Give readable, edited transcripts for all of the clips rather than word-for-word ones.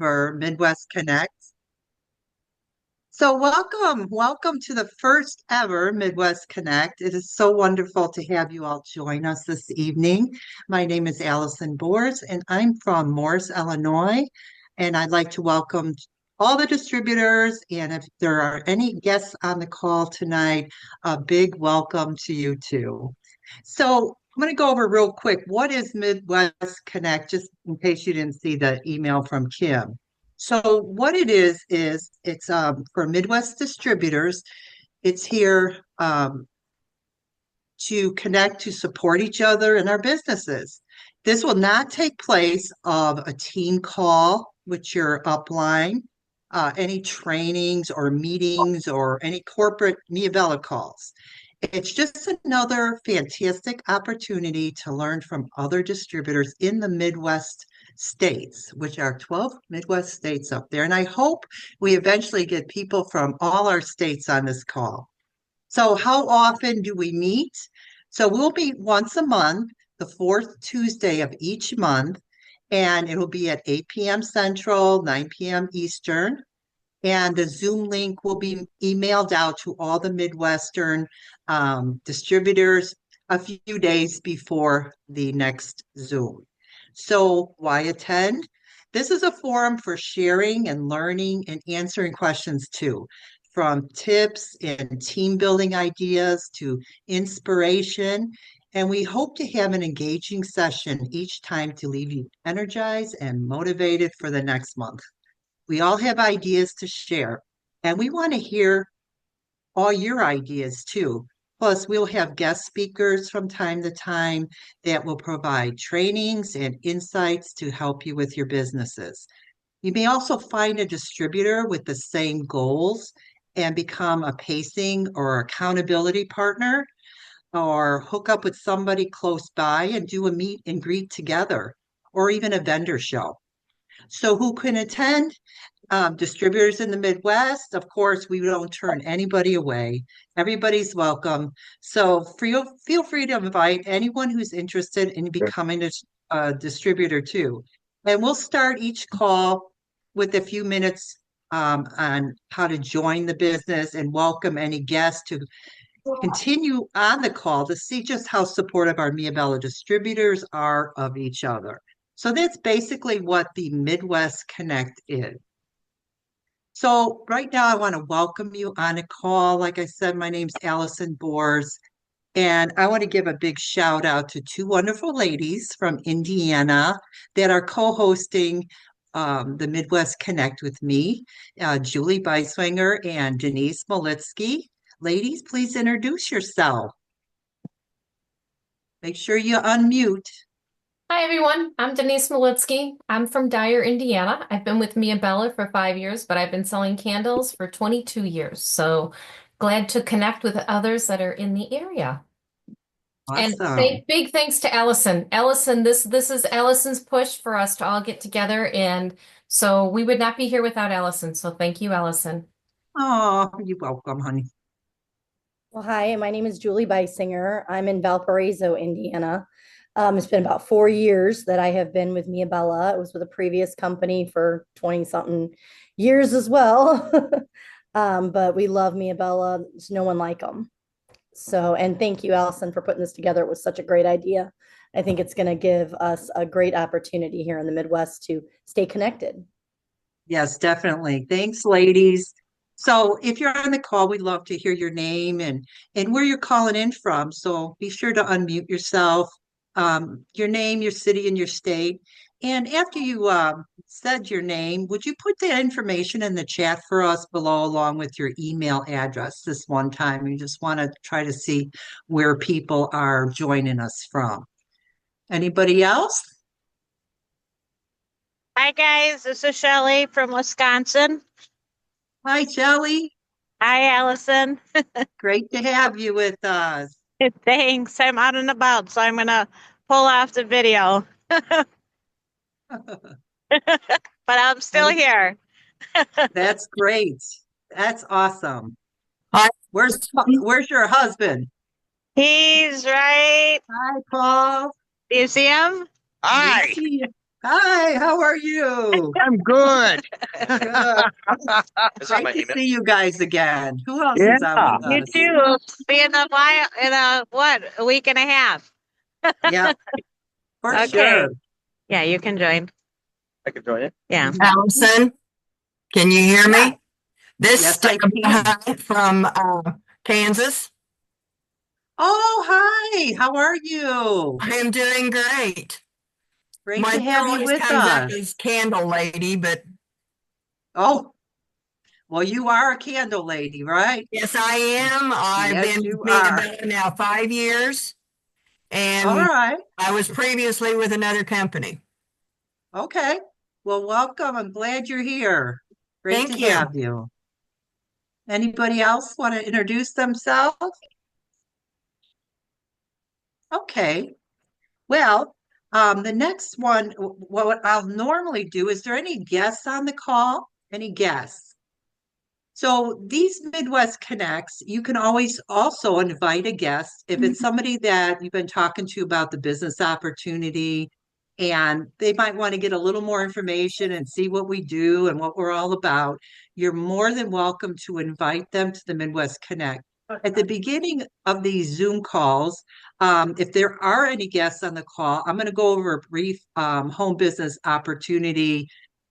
ever Midwest Connect. So, welcome to the first ever Midwest Connect. It is so wonderful to have you all join us this evening. My name is Allison Boers, and I'm from Morris, Illinois. And I'd like to welcome all the distributors. And if there are any guests on the call tonight, a big welcome to you too. So, I'm going to go over real quick. What is Midwest Connect, just in case you didn't see the email from Kim? So what it is it's for Midwest distributors. It's here to connect, to support each other in our businesses. This will not take place of a team call with your upline, any trainings or meetings or any corporate Mia Bella calls. It's just another fantastic opportunity to learn from other distributors in the Midwest states, which are 12 Midwest states up there. And I hope we eventually get people from all our states on this call. So, how often do we meet? So, we'll meet once a month, the fourth Tuesday of each month, and it'll be at 8 p.m. Central, 9 p.m. Eastern. And the Zoom link will be emailed out to all the Midwestern distributors a few days before the next Zoom. So, why attend? This is a forum for sharing and learning and answering questions too, from tips and team building ideas to inspiration. And we hope to have an engaging session each time to leave you energized and motivated for the next month. We all have ideas to share, and we want to hear all your ideas too. Plus, we'll have guest speakers from time to time that will provide trainings and insights to help you with your businesses. You may also find a distributor with the same goals and become a pacing or accountability partner, or hook up with somebody close by and do a meet and greet together, or even a vendor show. So, who can attend? Distributors in the Midwest. Of course, we don't turn anybody away. Everybody's welcome. So feel free to invite anyone who's interested in becoming a distributor too. And we'll start each call with a few minutes on how to join the business and welcome any guests to continue on the call to see just how supportive our Mia Bella distributors are of each other. So that's basically what the Midwest Connect is. So right now I want to welcome you on a call. Like I said, my name's Allison Boers, and I want to give a big shout out to two wonderful ladies from Indiana that are co-hosting the Midwest Connect with me, Julie Beiswinger and Denise Molitsky. Ladies, please introduce yourself. Make sure you unmute. Hi, everyone. I'm Denise Molitsky. I'm from Dyer, Indiana. I've been with Mia Bella for 5 years, but I've been selling candles for 22 years. So glad to connect with others that are in the area. And Awesome. big thanks to Allison. Allison, this is Allison's push for us to all get together, and so we would not be here without Allison. So thank you, Allison. Oh, you're welcome, honey. Well, hi, my name is Julie Beisinger. I'm in Valparaiso, Indiana. It's been about 4 years that I have been with Mia Bella. It was with a previous company for 20 something years as well. But we love Mia Bella. There's no one like them. So, and thank you, Allison, for putting this together. It was such a great idea. I think it's going to give us a great opportunity here in the Midwest to stay connected. Yes, definitely. Thanks, ladies. So if you're on the call, we'd love to hear your name and where you're calling in from. So be sure to unmute yourself, your name, your city, and your state. And after you said your name, would you put that information in the chat for us below, along with your email address this one time? We just want to try to see where people are joining us from. Anybody else? Hi guys, this is Shelly from Wisconsin. Hi, Shelley. Hi Allison. Great to have you with us. Thanks. I'm out and about, so I'm gonna pull off the video. But I'm still And here. that's great. That's awesome. Hi. Where's your husband? He's right. Hi, Paul. Do you see him? We Hi. see you. Hi, how are you? I'm good. Good. This is my Great to email. see you guys again. Who else Yeah. is on with You us? too. Be in a week and a half. Yeah, for Okay. sure. Yeah, you can join. I can join it. Yeah. Allison, can you hear Yeah. me? This Yes, is I can. Debbie from Kansas. Oh, hi. How are you? I am doing great. Great My to have bill you always with comes up us. as Candle Lady, but Oh, well, you are a candle lady, right? yes, I am. I've Yes, been you with are. Bella now 5 years, All and right. I was previously with another company. Okay. Well, welcome. I'm glad you're here. Great to Thank you. have you. Anybody else want to introduce themselves? Okay. Well, the next one, what I'll normally do, is there any guests on the call? Any guests? So these Midwest Connects, you can always also invite a guest if it's somebody that you've been talking to about the business opportunity and they might want to get a little more information and see what we do and what we're all about. You're more than welcome to invite them to the Midwest Connect. At the beginning of these Zoom calls, if there are any guests on the call, I'm going to go over a brief home business opportunity,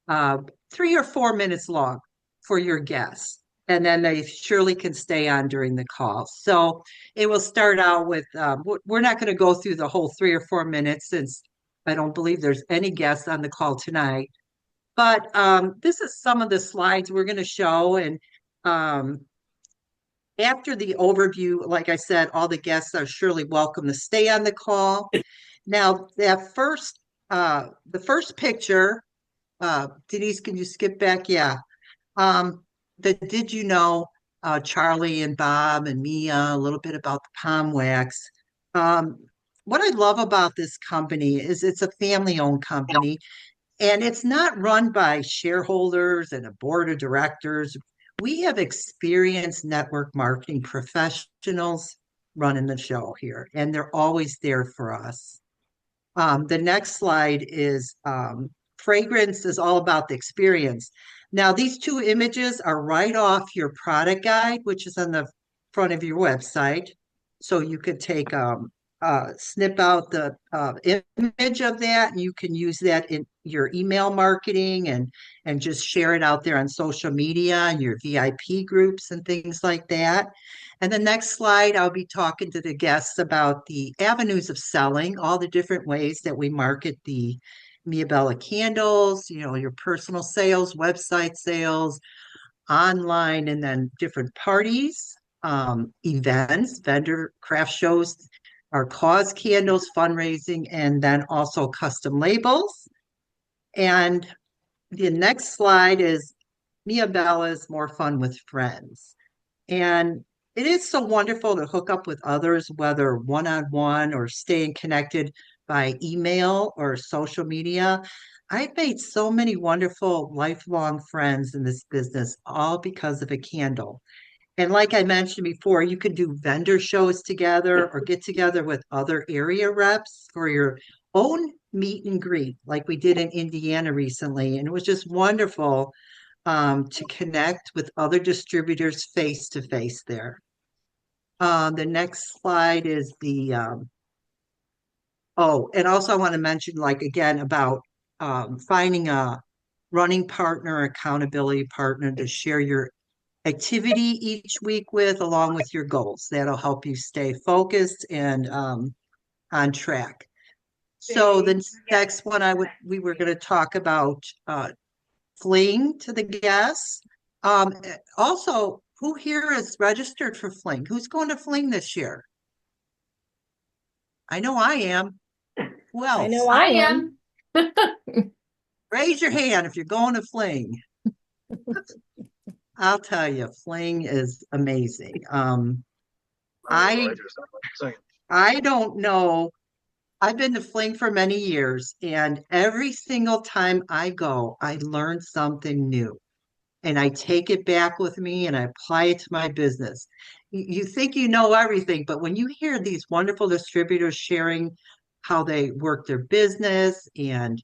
uh, 3 or 4 minutes long for your guests. And then they surely can stay on during the call. So it will start out with, we're not going to go through the whole 3 or 4 minutes since I don't believe there's any guests on the call tonight. But this is some of the slides we're going to show. And after the overview, like I said, all the guests are surely welcome to stay on the call. Now, the first picture, Denise, can you skip back? Yeah. Did you know Charlie and Bob and Mia, a little bit about the palm wax. Um, what I love about this company is it's a family-owned company, and it's not run by shareholders and a board of directors. We have experienced network marketing professionals running the show here, and they're always there for us. The next slide is fragrance is all about the experience. Now, these two images are right off your product guide, which is on the front of your website. So you could take snip out the image of that, and you can use that in your email marketing and just share it out there on social media and your VIP groups and things like that. And the next slide, I'll be talking to the guests about the avenues of selling, all the different ways that we market the Mia Bella candles, your personal sales, website sales, online, and then different parties, events, vendor craft shows, our cause candles, fundraising, and then also custom labels. And the next slide is Mia Bella's More Fun with Friends. And it is so wonderful to hook up with others, whether one-on-one or staying connected by email or social media. I've made so many wonderful lifelong friends in this business, all because of a candle. And like I mentioned before, you can do vendor shows together or get together with other area reps for your own meet and greet, like we did in Indiana recently. And it was just wonderful to connect with other distributors face to face there. The next slide is and also I want to mention, like, again, about finding a running partner, accountability partner to share your activity each week with, along with your goals. That'll help you stay focused and on track. So the next one we were going to talk about Fling to the guests. Also, who here is registered for Fling? Who's going to Fling this year? I know I am. Who else? I know I I am. am. Raise your hand if you're going to Fling. I'll tell you, Fling is amazing. I don't know. I've been to Fling for many years, and every single time I go, I learn something new. And I take it back with me and I apply it to my business. You think you know everything, but when you hear these wonderful distributors sharing how they work their business and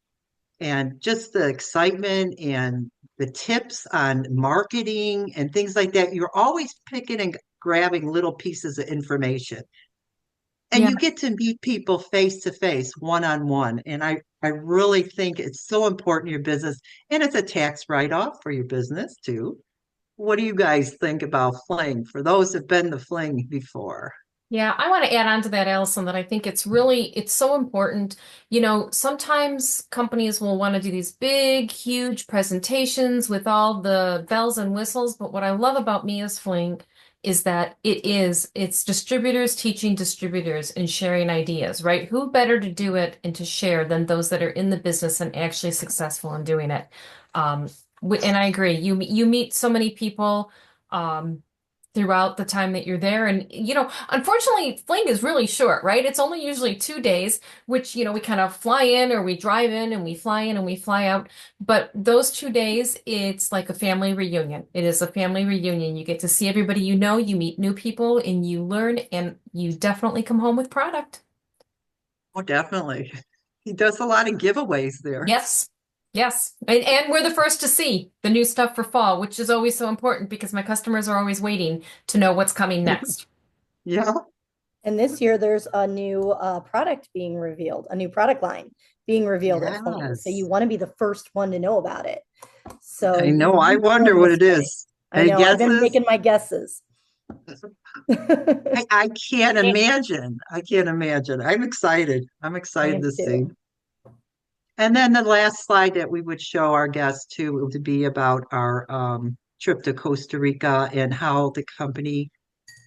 and just the excitement and the tips on marketing and things like that. You're always picking and grabbing little pieces of information. And Yeah. you get to meet people face to face, one on one. And I really think it's so important in your business. And it's a tax write-off for your business too. What do you guys think about Fling for those who've been to Fling before? Yeah, I want to add on to that, Allison, that I think it's so important. You know, sometimes companies will want to do these big, huge presentations with all the bells and whistles. But what I love about Mia's Fling is that it's distributors teaching distributors and sharing ideas, right? Who better to do it and to share than those that are in the business and actually successful in doing it? Um, and I agree. You meet so many people. Throughout the time that you're there. And, you know, unfortunately, Fling is really short, right? It's only usually 2 days, which, you know, we kind of fly in or we drive in and we fly in and we fly out. But those 2 days, it's like a family reunion. It is a family reunion. You get to see everybody you know, you meet new people, and you learn, and you definitely come home with product. Oh, definitely. He does a lot of giveaways there. Yes. Yes. And we're the first to see the new stuff for fall, which is always so important because my customers are always waiting to know what's coming next. Yeah. And this year there's a new product being revealed, a new product line being revealed at Fling. So you Yes. want to be the first one to know about it. So I know. I you wonder don't what miss it it. is. I Any know, I've been guesses? making my guesses. I can't imagine. I can't imagine. I'm excited. I'm I excited am to see. too. And then the last slide that we would show our guests too would be about our trip to Costa Rica and how the company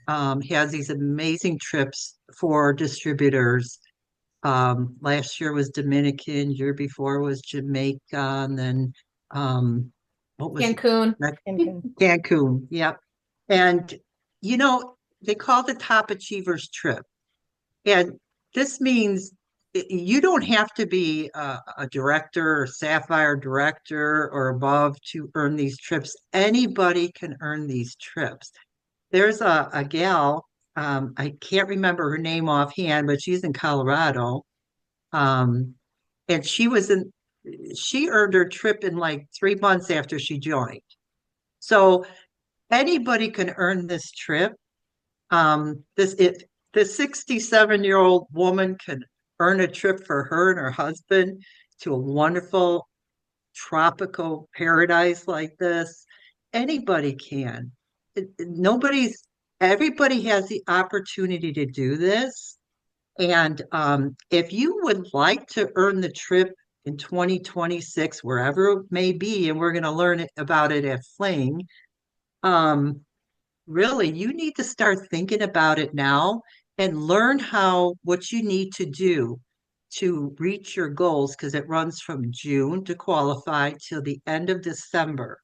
has these amazing trips for distributors. Last year was Dominican, year before was Jamaica, and then what was Cancun. Cancun. Cancun? Yep. And you know, they call it the Top Achievers trip. And this means you don't have to be a director or Sapphire director or above to earn these trips. Anybody can earn these trips. There's a gal, I can't remember her name offhand, but she's in Colorado. Um, and she earned her trip in like 3 months after she joined. So anybody can earn this trip. The 67-year-old woman can earn a trip for her and her husband to a wonderful tropical paradise like this. Anybody can. Everybody has the opportunity to do this. And if you would like to earn the trip in 2026, wherever it may be, and we're going to learn about it at Fling, um, really, you need to start thinking about it now and learn what you need to do to reach your goals because it runs from June to qualify till the end of December.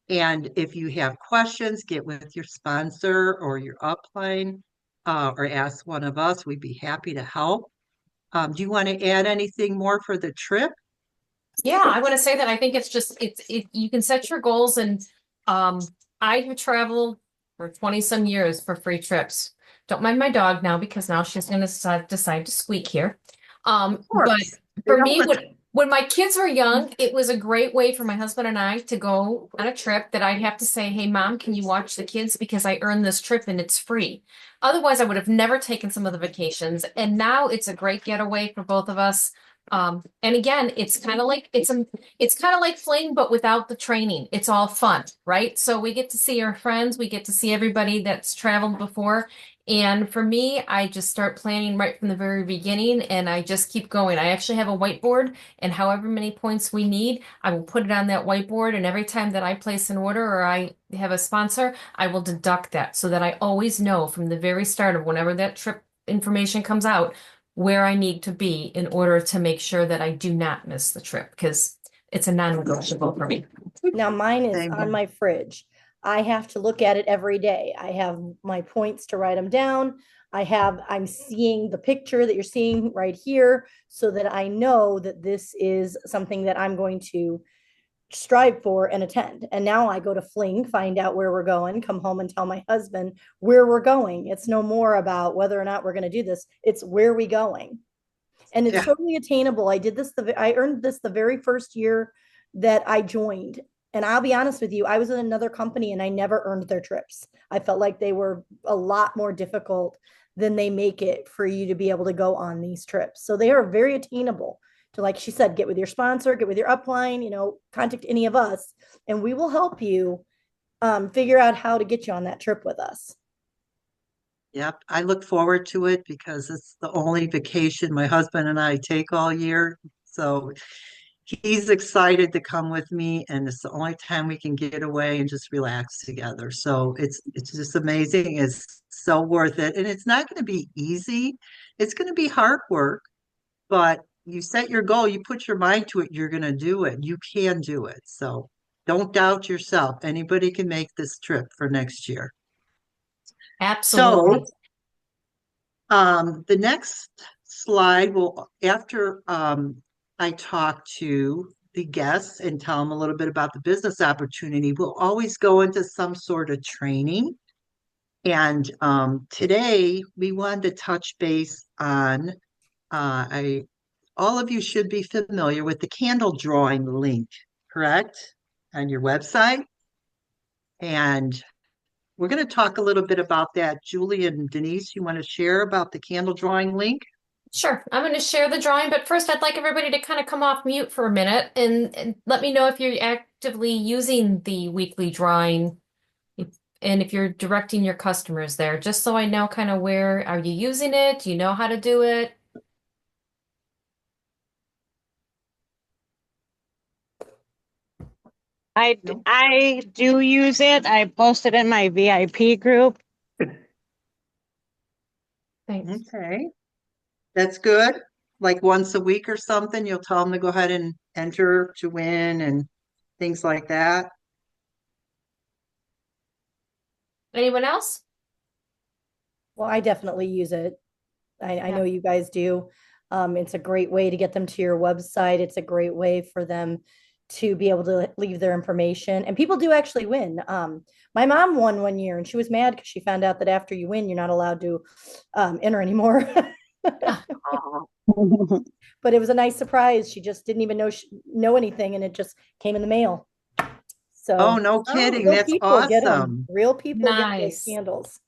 And if you have questions, get with your sponsor or your upline or ask one of us. We'd be happy to help. Do you want to add anything more for the trip? Yeah, I want to say that I think you can set your goals, and um I have traveled for 20 some years for free trips. Don't mind my dog now because now she's going to decide to squeak here. Of But course. for You know me, what? when my kids were young, it was a great way for my husband and I to go on a trip that I'd have to say, "Hey, Mom, can you watch the kids because I earned this trip and it's free." Otherwise, I would have never taken some of the vacations. And now it's a great getaway for both of us. And again, it's kind of like Fling, but without the training. It's all fun, right? So we get to see our friends, we get to see everybody that's traveled before. And for me, I just start planning right from the very beginning and I just keep going. I actually have a whiteboard, and however many points we need, I will put it on that whiteboard. And every time that I place an order or I have a sponsor, I will deduct that so that I always know from the very start of whenever that trip information comes out where I need to be in order to make sure that I do not miss the trip because it's a non-negotiable for me. Now mine is Same on here. my fridge. I have to look at it every day. I have my points to write them down. I'm seeing the picture that you're seeing right here so that I know that this is something that I'm going to strive for and attend. And now I go to Fling, find out where we're going, come home and tell my husband where we're going. It's no more about whether or not we're going to do this. It's where we going. And it's Yeah. totally attainable. I earned this the very first year that I joined. And I'll be honest with you, I was in another company and I never earned their trips. I felt like they were a lot more difficult than they make it for you to be able to go on these trips. So they are very attainable to, like she said, get with your sponsor, get with your upline, contact any of us, and we will help you figure out how to get you on that trip with us. Yep, I look forward to it because it's the only vacation my husband and I take all year. So he's excited to come with me, and it's the only time we can get away and just relax together. So it's just amazing. It's so worth it. And it's not going to be easy. It's going to be hard work, but you set your goal, you put your mind to it, you're going to do it. You can do it. So don't doubt yourself. Anybody can make this trip for next year. Absolutely. So the next slide will, after I talk to the guests and tell them a little bit about the business opportunity, we'll always go into some sort of training. And today we wanted to touch base on, all of you should be familiar with the candle drawing link, correct? On your website. And we're going to talk a little bit about that. Julie and Denise, you want to share about the candle drawing link? Sure. I'm going to share the drawing, but first I'd like everybody to kind of come off mute for a minute and let me know if you're actively using the weekly drawing and if you're directing your customers there, just so I know kind of where are you using it? Do you know how to do it? I do use it. I posted in my VIP group. Thanks. Okay, that's good. Like once a week or something, you'll tell them to go ahead and enter to win and things like that. Anyone else? Well, I definitely use it. I Yeah. know you guys do. It's a great way to get them to your website. It's a great way for them to be able to leave their information. And people do actually win. My mom won one year and she was mad because she found out that after you win, you're not allowed to enter anymore. Oh, But it was a nice surprise. She just didn't even know anything, and it just came in the mail. So oh, no kidding. real That's people get 'em. awesome. Real people get those Nice. candles.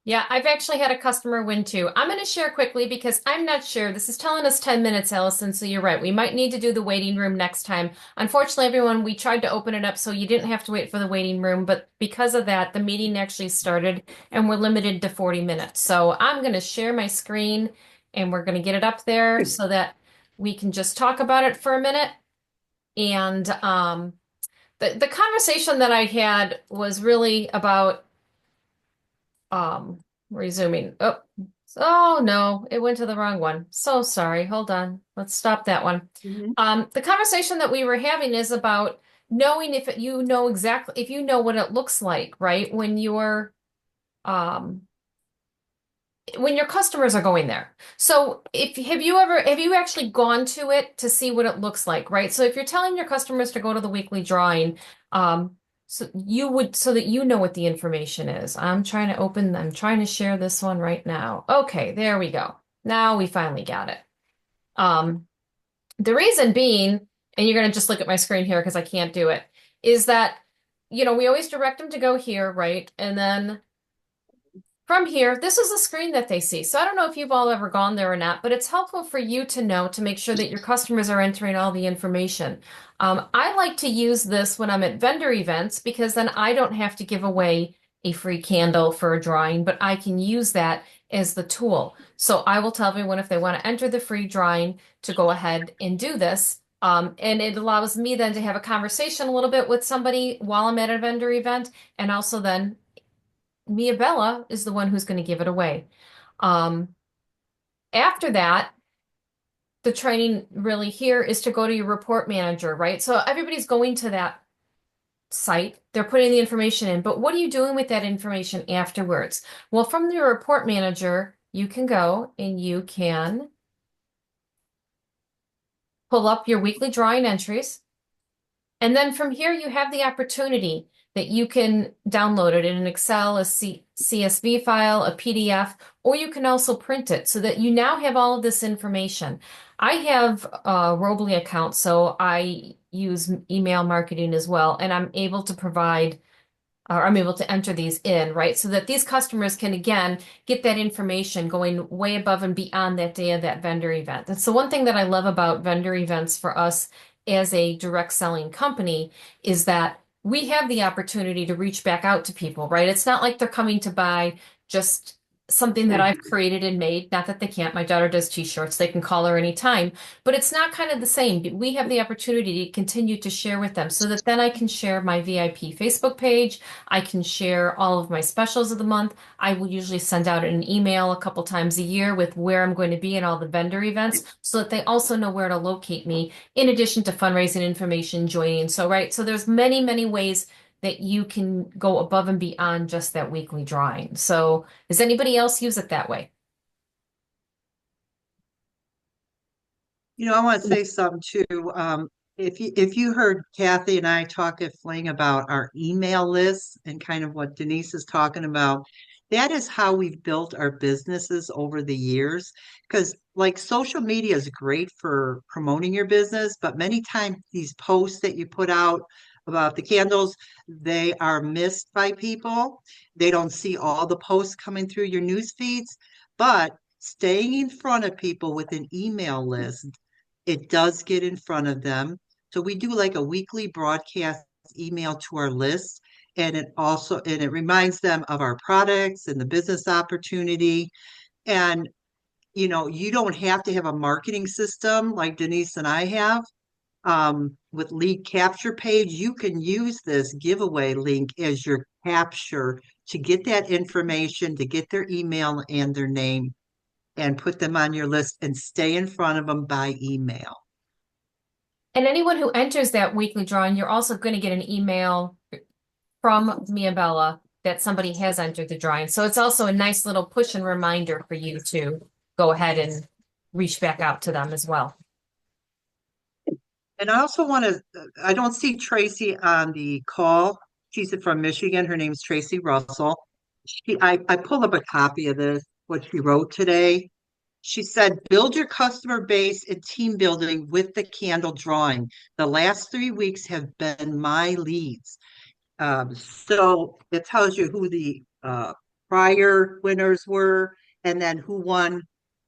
Yeah, I've actually had a customer win too. I'm going to share quickly because I'm not sure. This is telling us 10 minutes, Allison, so you're right. We might need to do the waiting room next time. Unfortunately, everyone, we tried to open it up so you didn't have to wait for the waiting room, but because of that, the meeting actually started and we're limited to 40 minutes. So I'm going to share my screen and we're going to get it up there so that we can just talk about it for a minute. And the conversation that I had was really about resuming. Oh no, it went to the wrong one. So sorry. Hold on. Let's stop that one. Mhm. The conversation that we were having is about knowing if you know exactly if you know what it looks like, right? Um when your customers are going there. So if have you actually gone to it to see what it looks like, right? So if you're telling your customers to go to the weekly drawing, so that you know what the information is. I'm trying to share this one right now. Okay, there we go. Now we finally got it. The reason being, and you're going to just look at my screen here because I can't do it, is that, we always direct them to go here, right? And then from here, this is the screen that they see. So I don't know if you've all ever gone there or not, but it's helpful for you to know to make sure that your customers are entering all the information. I like to use this when I'm at vendor events because then I don't have to give away a free candle for a drawing, but I can use that as the tool. So I will tell everyone if they want to enter the free drawing to go ahead and do this. And it allows me then to have a conversation a little bit with somebody while I'm at a vendor event, and also then Mia Bella is the one who's going to give it away. After that, the training really here is to go to your report manager, right? So everybody's going to that site, they're putting the information in, but what are you doing with that information afterwards? Well, from your report manager, you can go and you can pull up your weekly drawing entries. And then from here, you have the opportunity that you can download it in an Excel, a CSV file, a PDF, or you can also print it so that you now have all of this information. I have a Robly account, so I use email marketing as well, and I'm able to provide or I'm able to enter these in, right? So that these customers can again get that information going way above and beyond that day of that vendor event. That's the one thing that I love about vendor events for us as a direct selling company is that we have the opportunity to reach back out to people, right? It's not like they're coming to buy just something that I've created and made. Not that they can't. My daughter does t-shirts. They can call her anytime, but it's not kind of the same. We have the opportunity to continue to share with them so that then I can share my VIP Facebook page. I can share all of my specials of the month. I will usually send out an email a couple times a year with where I'm going to be at all the vendor events so that they also know where to locate me in addition to fundraising information, joining. So, right. So there's many, many ways that you can go above and beyond just that weekly drawing. So does anybody else use it that way? I want to say something too. If you heard Kathy and I talk at Fling about our email lists and kind of what Denise is talking about, that is how we've built our businesses over the years. Because like social media is great for promoting your business, but many times these posts that you put out about the candles, they are missed by people. They don't see all the posts coming through your news feeds, but staying in front of people with an email list, it does get in front of them. So we do like a weekly broadcast email to our list, and it reminds them of our products and the business opportunity. And you don't have to have a marketing system like Denise and I have. With lead capture page, you can use this giveaway link as your capture to get that information, to get their email and their name, and put them on your list and stay in front of them by email. And anyone who enters that weekly drawing, you're also going to get an email from me and Bella that somebody has entered the drawing. So it's also a nice little push and reminder for you to go ahead and reach back out to them as well. And I also I don't see Tracy on the call. She's from Michigan. Her name's Tracy Russell. I pulled up a copy of this, what she wrote today. She said, build your customer base and team building with the candle drawing. The last 3 weeks have been my leads. So it tells you who the prior winners were and then who won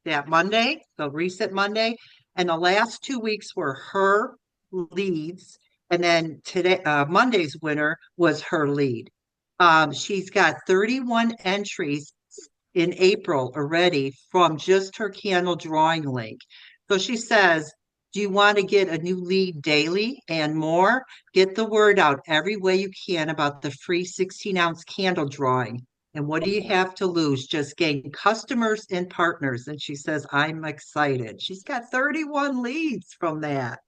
that Monday, the recent Monday. And the last 2 weeks were her leads. And then today, Monday's winner was her lead. She's got 31 entries in April already from just her candle drawing link. So she says, do you want to get a new lead daily and more? Get the word out every way you can about the free 16-ounce candle drawing. And what do you have to lose? Just gain customers and partners. And she says, I'm excited. She's got 31 leads from that.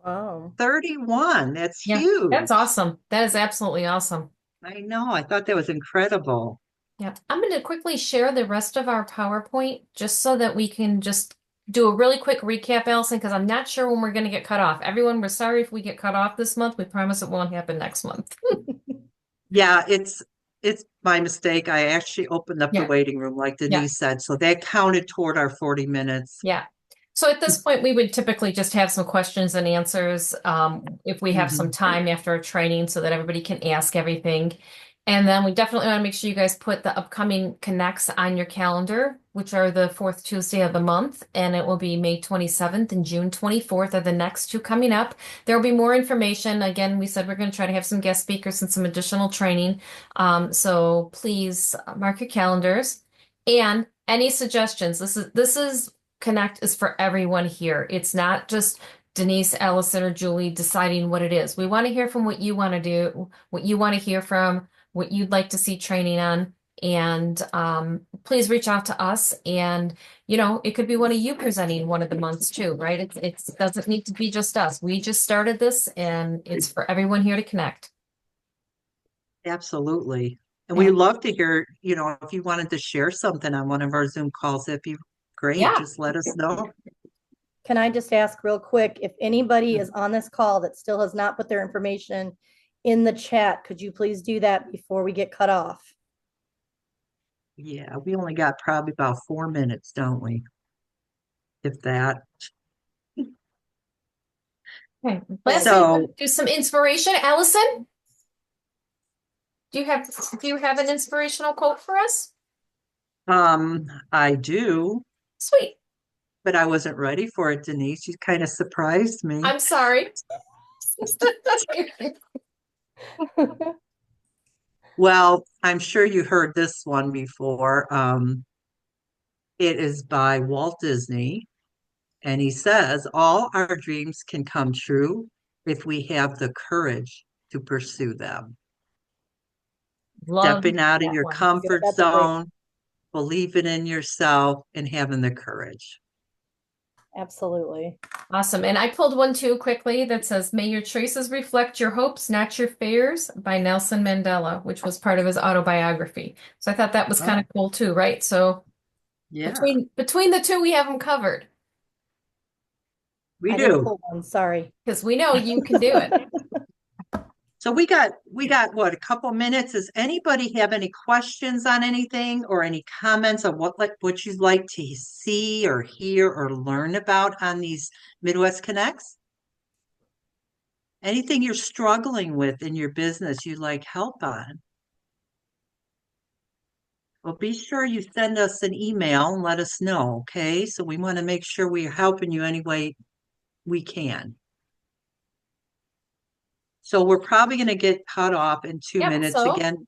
Wow. 31. That's Yeah, huge. that's awesome. That is absolutely awesome. I know. I thought that was incredible. Yeah, I'm going to quickly share the rest of our PowerPoint just so that we can just do a really quick recap, Allison, because I'm not sure when we're going to get cut off. Everyone, we're sorry if we get cut off this month. We promise it won't happen next month. Yeah, it's my mistake. I actually opened up the Yeah. waiting room, like Denise said, so that counted toward our 40 minutes. Yeah. So at this point, we would typically just have some questions and answers if we have some time after our training so that everybody can ask everything. And then we definitely want to make sure you guys put the upcoming connects on your calendar, which are the fourth Tuesday of the month. And it will be May 27th and June 24th are the next two coming up. There will be more information. Again, we said we're going to try to have some guest speakers and some additional training. So please mark your calendars. And any suggestions? This is Connect is for everyone here. It's not just Denise, Allison, or Julie deciding what it is. We want to hear from what you want to do, what you want to hear from, what you'd like to see training on. And please reach out to us. And, it could be one of you presenting one of the months too, right? It doesn't need to be just us. We just started this and it's for everyone here to connect. Absolutely. And we'd love to hear, if you wanted to share something on one of our Zoom calls, that'd be great. Yeah. Just let us know. Can I just ask real quick, if anybody is on this call that still has not put their information in the chat, could you please do that before we get cut off? Yeah, we only got probably about 4 minutes, don't we? If that. Okay. Lastly, So, do some inspiration. Allison, do you have an inspirational quote for us? I do, Sweet. but I wasn't ready for it, Denise. You kind of surprised me. I'm sorry. Well, I'm sure you heard this one before. It is by Walt Disney, and he says, all our dreams can come true if we have the courage to pursue them. Love Stepping out of that your one. comfort That's a great- zone, believing in yourself, and having the courage. Absolutely. Awesome. And I pulled one too quickly that says, May your choices reflect your hopes, not your fears, by Nelson Mandela, which was part of his autobiography. So I thought that was kind of cool too, right? So Yeah, between the two, we have them covered we I didn't do. pull one, sorry. because we know you can do it. So we got what, a couple minutes. Does anybody have any questions on anything or any comments on what you'd like to see or hear or learn about on these Midwest Connects? Anything you're struggling with in your business you'd like help on? Well, be sure you send us an email and let us know, okay? So we want to make sure we're helping you any way we can. So we're probably going to get cut off in 2 minutes. So Again,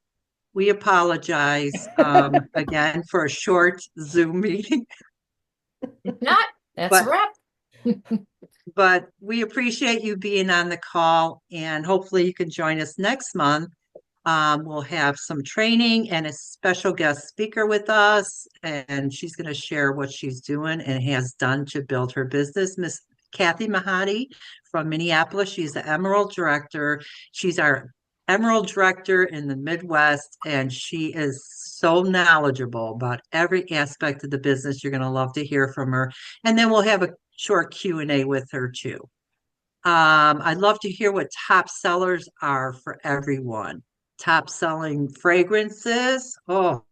we apologize again for a short Zoom meeting, if not, that's But- a wrap. but we appreciate you being on the call and hopefully you can join us next month. We'll have some training and a special guest speaker with us, and she's going to share what she's doing and has done to build her business. Miss Kathy Mahadi from Minneapolis. She's the Emerald Director. She's our Emerald Director in the Midwest, and she is so knowledgeable about every aspect of the business. You're going to love to hear from her. And then we'll have a short Q&A with her too. I'd love to hear what top sellers are for everyone. Top selling fragrances. Oh,